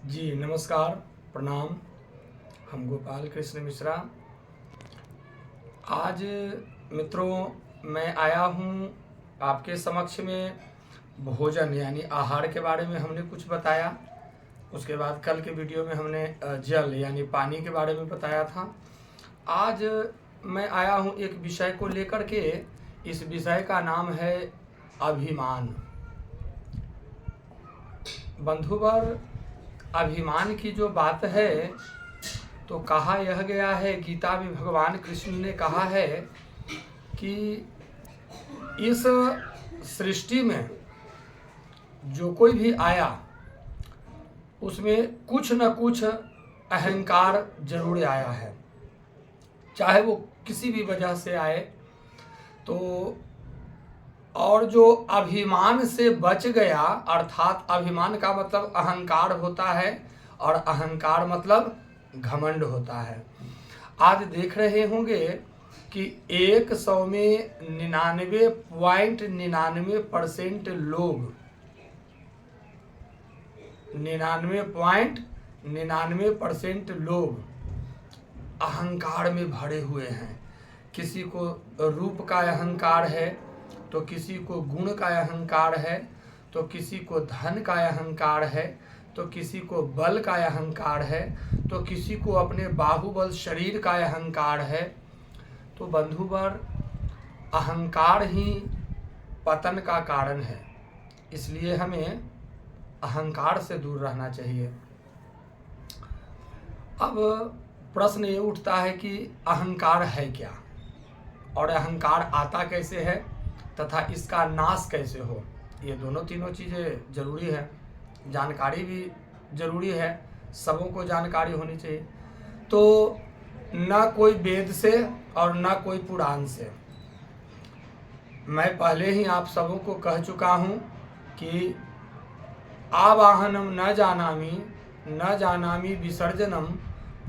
जी नमस्कार, प्रणाम। हम गोपाल कृष्ण मिश्रा। आज मित्रों मैं आया हूँ आपके समक्ष में भोजन यानी आहार के बारे में हमने कुछ बताया। उसके बाद कल के वीडियो में हमने जल यानी पानी के बारे में बताया था। आज मैं आया हूँ एक विषय को लेकर के। इस विषय का नाम है अभिमान। बंधुवर, अभिमान की जो बात है तो कहा यह गया है, गीता में भगवान कृष्ण ने कहा है कि इस सृष्टि में जो कोई भी आया उसमें कुछ न कुछ अहंकार जरूर आया है, चाहे वो किसी भी वजह से आए। तो और जो अभिमान से बच गया, अर्थात अभिमान का मतलब अहंकार होता है और अहंकार मतलब घमंड होता है। आज देख रहे होंगे कि 100 में 99.99% लोग 99.99% लोग अहंकार में भरे हुए हैं। किसी को रूप का अहंकार है, तो किसी को गुण का अहंकार है, तो किसी को धन का अहंकार है, तो किसी को बल का अहंकार है, तो किसी को अपने बाहुबल शरीर का अहंकार है। तो बंधुवर, अहंकार ही पतन का कारण है, इसलिए हमें अहंकार से दूर रहना चाहिए। अब प्रश्न ये उठता है कि अहंकार है क्या और अहंकार आता कैसे है तथा इसका नाश कैसे हो। ये दोनों तीनों चीज़ें जरूरी है, जानकारी भी जरूरी है, सबों को जानकारी होनी चाहिए। तो ना कोई वेद से और ना कोई पुराण से। मैं पहले ही आप सबों को कह चुका हूँ कि आवाहनम न जानामि विसर्जनम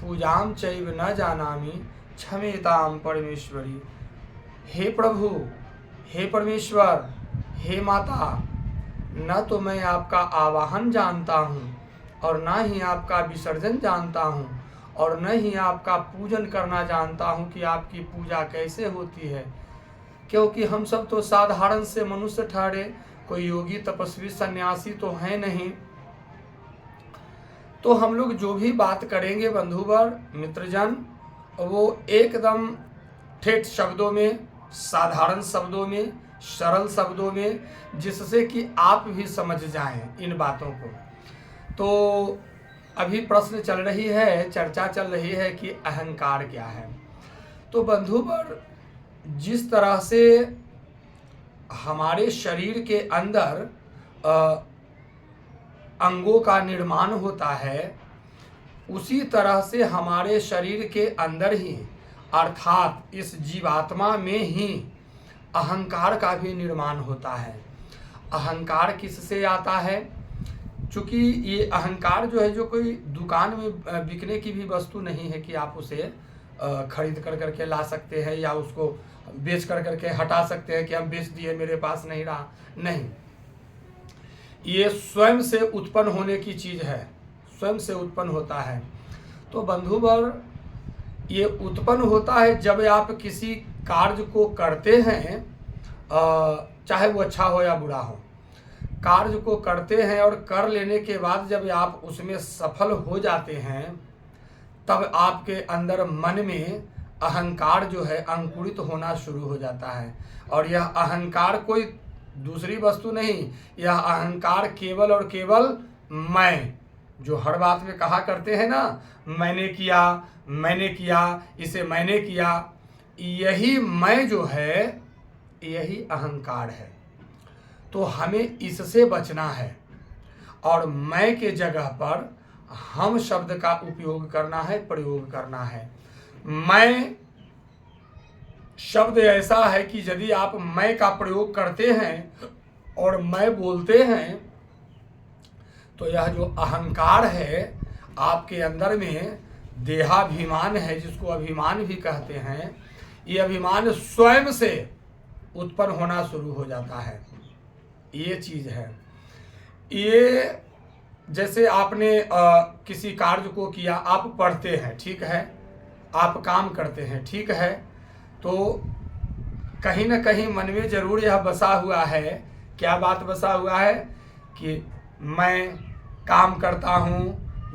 पूजाम चैव न जानामि क्षमेताम परमेश्वरी। हे प्रभु, हे परमेश्वर, हे माता, न तो मैं आपका आवाहन जानता हूँ और न ही आपका विसर्जन जानता हूँ और न ही आपका पूजन करना जानता हूँ कि आपकी पूजा कैसे होती है, क्योंकि हम सब तो साधारण से मनुष्य ठहरे, कोई योगी तपस्वी सन्यासी तो है नहीं। तो हम लोग जो भी बात करेंगे बंधुवर मित्रजन, वो एकदम ठेठ शब्दों में, साधारण शब्दों में, सरल शब्दों में, जिससे कि आप भी समझ जाएं इन बातों को। तो अभी प्रश्न चल रही है, चर्चा चल रही है कि अहंकार क्या है। तो बंधुवर, जिस तरह से हमारे शरीर के अंदर अंगों का निर्माण होता है, उसी तरह से हमारे शरीर के अंदर ही, अर्थात इस जीवात्मा में ही अहंकार का भी निर्माण होता है। अहंकार किससे आता है? चूँकि ये अहंकार जो है, जो कोई दुकान में बिकने की भी वस्तु नहीं है कि आप उसे खरीद कर करके ला सकते हैं या उसको बेच कर करके हटा सकते हैं कि हम बेच दिए, मेरे पास नहीं रहा। नहीं, ये स्वयं से उत्पन्न होने की चीज़ है, स्वयं से उत्पन्न होता है। तो बंधुवर, ये उत्पन्न होता है जब आप किसी कार्य को करते हैं, चाहे वो अच्छा हो या बुरा हो, कार्य को करते हैं और कर लेने के बाद जब आप उसमें सफल हो जाते हैं, तब आपके अंदर मन में अहंकार जो है अंकुरित होना शुरू हो जाता है। और यह अहंकार कोई दूसरी वस्तु नहीं, यह अहंकार केवल और केवल मैं, जो हर बात में कहा करते हैं ना, मैंने किया, इसे मैंने किया, यही मैं जो है, यही अहंकार है। तो हमें इससे बचना है और मैं के जगह पर हम शब्द का उपयोग करना है, प्रयोग करना है। मैं शब्द ऐसा है कि यदि आप मैं का प्रयोग करते हैं और मैं बोलते हैं, तो यह जो अहंकार है आपके अंदर में, देहाभिमान है, जिसको अभिमान भी कहते हैं, ये अभिमान स्वयं से उत्पन्न होना शुरू हो जाता है। ये चीज़ है। ये जैसे आपने किसी कार्य को किया, आप पढ़ते हैं, ठीक है, आप काम करते हैं, ठीक है, तो कहीं ना कहीं मन में जरूर यह बसा हुआ है, क्या बात बसा हुआ है कि मैं काम करता हूँ,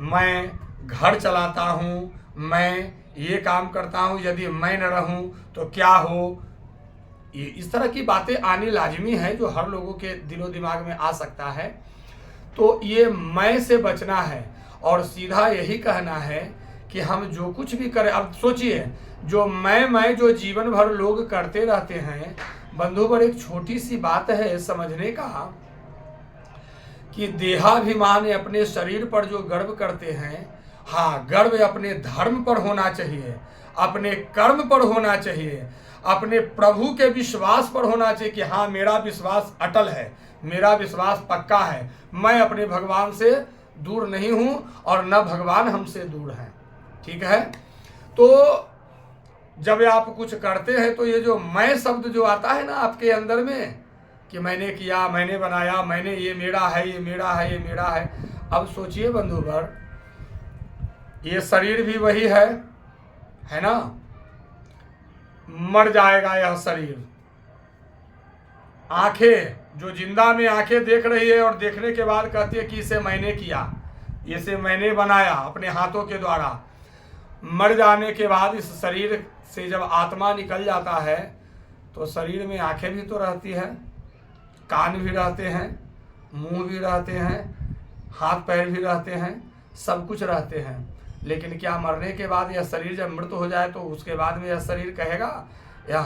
मैं घर चलाता हूँ, मैं ये काम करता हूँ, यदि मैं न रहूँ तो क्या हो। ये इस तरह की बातें आनी लाजमी है, जो हर लोगों के दिलो दिमाग में आ सकता है। तो ये मैं से बचना है और सीधा यही कहना है कि हम जो कुछ भी करें। अब सोचिए, जो मैं जो जीवन भर लोग करते रहते हैं, बंधुवर, एक छोटी सी बात है समझने का कि देहाभिमान अपने शरीर पर जो गर्व करते हैं, हाँ, गर्व अपने धर्म पर होना चाहिए, अपने कर्म पर होना चाहिए, अपने प्रभु के विश्वास पर होना चाहिए कि हाँ, मेरा विश्वास अटल है, मेरा विश्वास पक्का है, मैं अपने भगवान से दूर नहीं हूं और न भगवान हमसे दूर हैं। ठीक है, तो जब आप कुछ करते हैं तो ये जो मैं शब्द जो आता है ना आपके अंदर में कि मैंने किया, मैंने बनाया, मैंने, ये मेरा है, ये मेरा है, ये मेरा है। अब सोचिए बंधुवर, ये शरीर भी वही है ना, मर जाएगा यह शरीर। आंखें, जो जिंदा में आंखें देख रही है और देखने के बाद कहती है कि इसे मैंने किया, इसे मैंने बनाया अपने हाथों के द्वारा। मर जाने के बाद इस शरीर से जब आत्मा निकल जाता है तो शरीर में आंखें भी तो रहती हैं, कान भी रहते हैं, मुंह भी रहते हैं, हाथ पैर भी रहते हैं, सब कुछ रहते हैं। लेकिन क्या मरने के बाद यह शरीर जब मृत हो जाए तो उसके बाद में यह शरीर कहेगा, या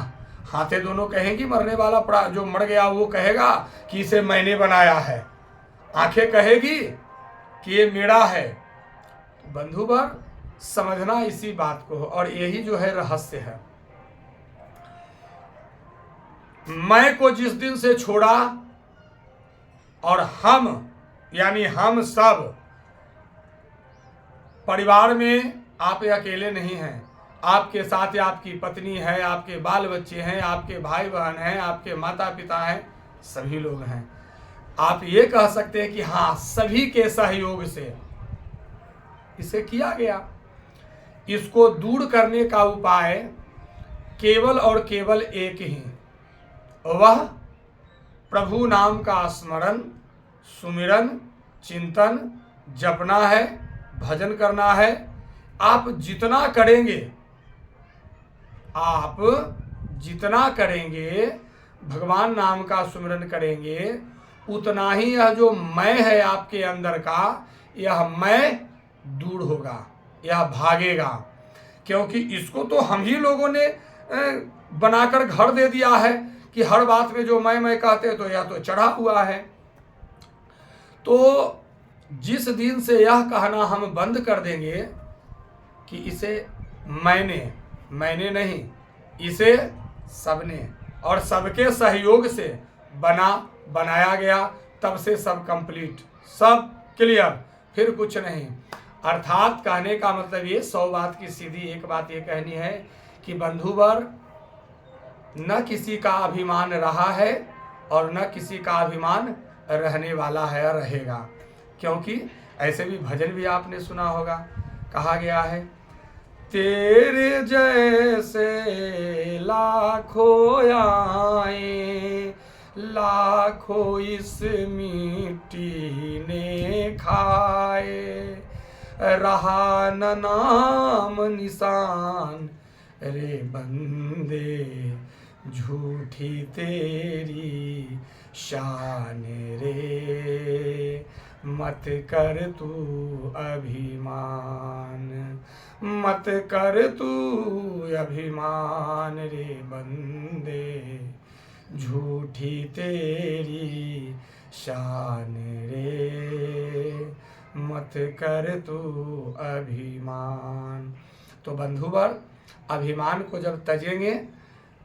हाथें दोनों कहेंगी, मरने वाला जो मर गया वो कहेगा कि इसे मैंने बनाया है, आंखें कहेगी कि ये मेरा है। बंधुवर, समझना इसी बात को, और यही जो है रहस्य है। मैं को जिस दिन से छोड़ा और हम, यानी हम सब परिवार में, आप अकेले नहीं हैं, आपके साथ आपकी पत्नी है, आपके बाल बच्चे हैं, आपके भाई बहन हैं, आपके माता पिता हैं, सभी लोग हैं। आप ये कह सकते हैं कि हाँ, सभी के सहयोग से इसे किया गया। इसको दूर करने का उपाय केवल और केवल एक ही, वह प्रभु नाम का स्मरण, सुमिरन, चिंतन, जपना है, भजन करना है। आप जितना करेंगे, आप जितना करेंगे, भगवान नाम का सुमिरन करेंगे, उतना ही यह जो मैं है आपके अंदर का, यह मैं दूर होगा, यह भागेगा। क्योंकि इसको तो हम ही लोगों ने बनाकर घर दे दिया है कि हर बात में जो मैं कहते हैं तो यह तो चढ़ा हुआ है। तो जिस दिन से यह कहना हम बंद कर देंगे कि इसे मैंने नहीं, इसे सबने और सबके सहयोग से बनाया गया, तब से सब कंप्लीट, सब क्लियर, फिर कुछ नहीं। अर्थात कहने का मतलब ये, 100 बात की सीधी एक बात ये कहनी है कि बंधुवर, न किसी का अभिमान रहा है और न किसी का अभिमान रहने वाला है, रहेगा। क्योंकि ऐसे भी भजन भी आपने सुना होगा, कहा गया है, तेरे जैसे लाखों आए, लाखों इस मिट्टी ने खाए, रहा न नाम निशान रे बंदे, झूठी तेरी शान रे, मत कर तू अभिमान, मत कर तू अभिमान रे बंदे, झूठी तेरी शान रे, मत कर तू अभिमान। तो बंधुवर, अभिमान को जब तजेंगे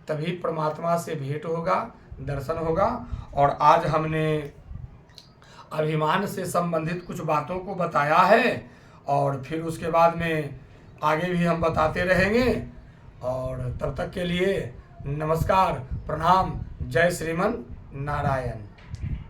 तभी परमात्मा से भेंट होगा, दर्शन होगा। और आज हमने अभिमान से संबंधित कुछ बातों को बताया है, और फिर उसके बाद में आगे भी हम बताते रहेंगे। और तब तक के लिए नमस्कार, प्रणाम, जय श्रीमन नारायण।